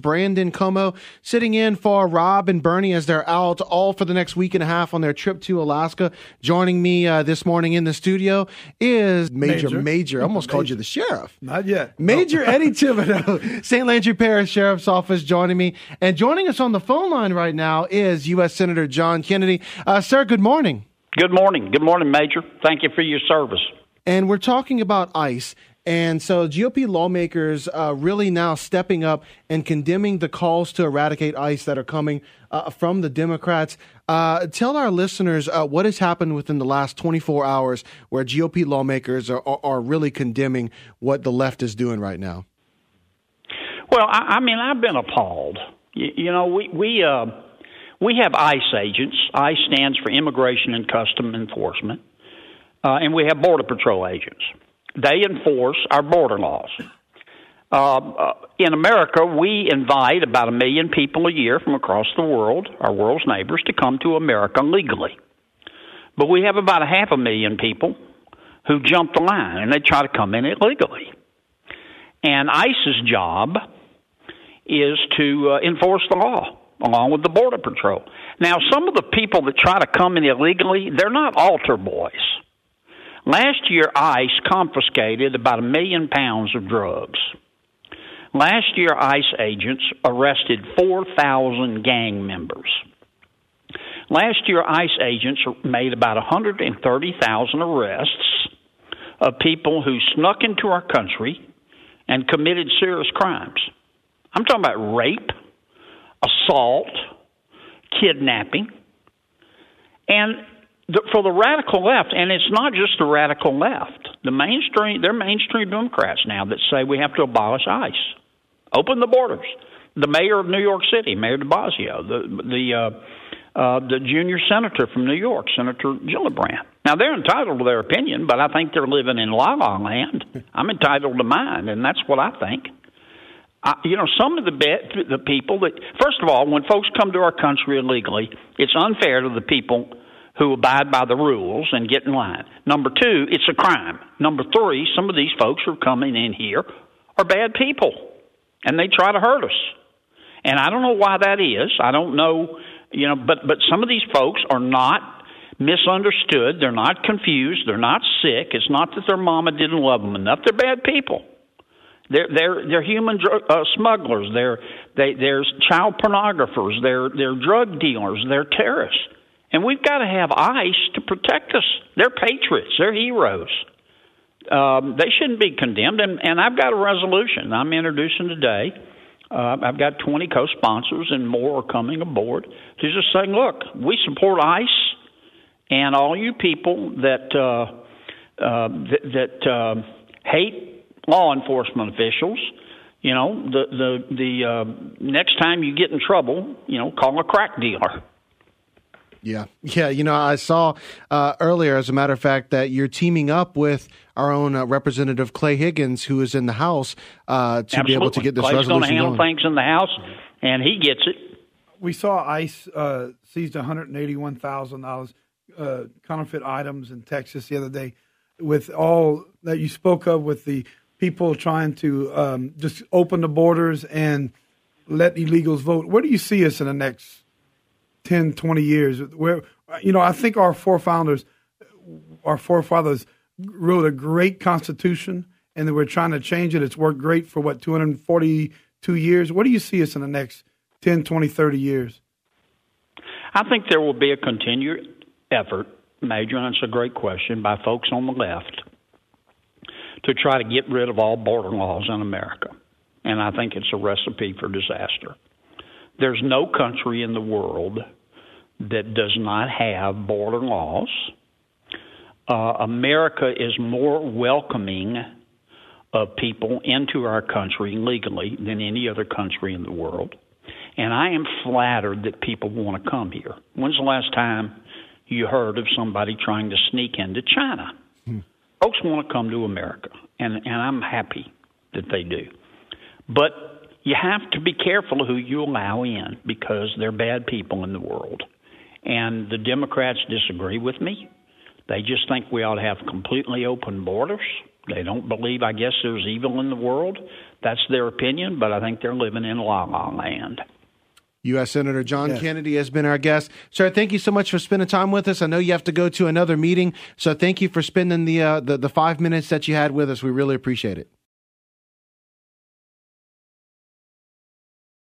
Brandon Como, sitting in for Rob and Bernie as they're out all for the next week and a half on their trip to Alaska. Joining me this morning in the studio is Major. I almost called you the sheriff. Not yet. Major Eddie Thibodeau, St. Landry Parish Sheriff's Office, joining me. And joining us on the phone line right now is U.S. Senator John Kennedy. Sir, good morning. Good morning. Good morning, Major. Thank you for your service. And we're talking about ICE. And so GOP lawmakers really now stepping up and condemning the calls to eradicate ICE that are coming from the Democrats. Tell our listeners what has happened within the last 24 hours where GOP lawmakers are really condemning what the left is doing right now. Well, I mean, I've been appalled. We have ICE agents. ICE stands for Immigration and Customs Enforcement. And we have Border Patrol agents. They enforce our border laws. In America, we invite about 1 million people a year from across the world, our world's neighbors, to come to America legally. But we have about 500,000 people who jump the line, and they try to come in illegally. And ICE's job is to enforce the law, along with the Border Patrol. Now, some of the people that try to come in illegally, they're not altar boys. Last year, ICE confiscated about 1 million pounds of drugs. Last year, ICE agents arrested 4,000 gang members. Last year, ICE agents made about 130,000 arrests of people who snuck into our country and committed serious crimes. I'm talking about rape, assault, kidnapping, and for the radical left, and it's not just the radical left, they're mainstream Democrats now that say we have to abolish ICE, open the borders. The mayor of New York City, Mayor de Blasio, the junior senator from New York, Senator Gillibrand. Now, they're entitled to their opinion, but I think they're living in la-la land. I'm entitled to mine, and that's what I think. Some of the people that, first of all, when folks come to our country illegally, it's unfair to the people who abide by the rules and get in line. Number two, it's a crime. Number three, some of these folks who are coming in here are bad people, and they try to hurt us. And I don't know why that is. I don't know, but some of these folks are not misunderstood. They're not confused. They're not sick. It's not that their mama didn't love them enough. They're bad people. They're human smugglers. They're child pornographers. They're drug dealers. They're terrorists. And we've got to have ICE to protect us. They're patriots. They're heroes. They shouldn't be condemned. And I've got a resolution I'm introducing today. I've got 20 co-sponsors and more are coming aboard to just saying, look, we support ICE and all you people that hate law enforcement officials. The next time you get in trouble, call a crack dealer. Yeah. I saw earlier, as a matter of fact, that you're teaming up with our own Representative Clay Higgins, who is in the House, to Absolutely. Be able to get this Clay's resolution going to handle things in the House, and he gets it. We saw ICE seized $181,000 counterfeit items in Texas the other day, with all that you spoke of, with the people trying to just open the borders and let illegals vote. Where do you see us in the next 10, 20 years, where, I think our forefathers wrote a great constitution, and then we're trying to change it. It's worked great for, 242 years? What do you see us in the next 10, 20, 30 years? I think there will be a continued effort, Major, and it's a great question, by folks on the left to try to get rid of all border laws in America. And I think it's a recipe for disaster. There's no country in the world that does not have border laws. America is more welcoming of people into our country legally than any other country in the world. And I am flattered that people want to come here. When's the last time you heard of somebody trying to sneak into China? Folks want to come to America, and I'm happy that they do. But you have to be careful who you allow in, because they're bad people in the world. And the Democrats disagree with me. They just think we ought to have completely open borders. They don't believe, I guess, there's evil in the world. That's their opinion, but I think they're living in la la land. U.S. Senator John Kennedy has been our guest. Sir, thank you so much for spending time with us. I know you have to go to another meeting, so thank you for spending the 5 minutes that you had with us. We really appreciate it.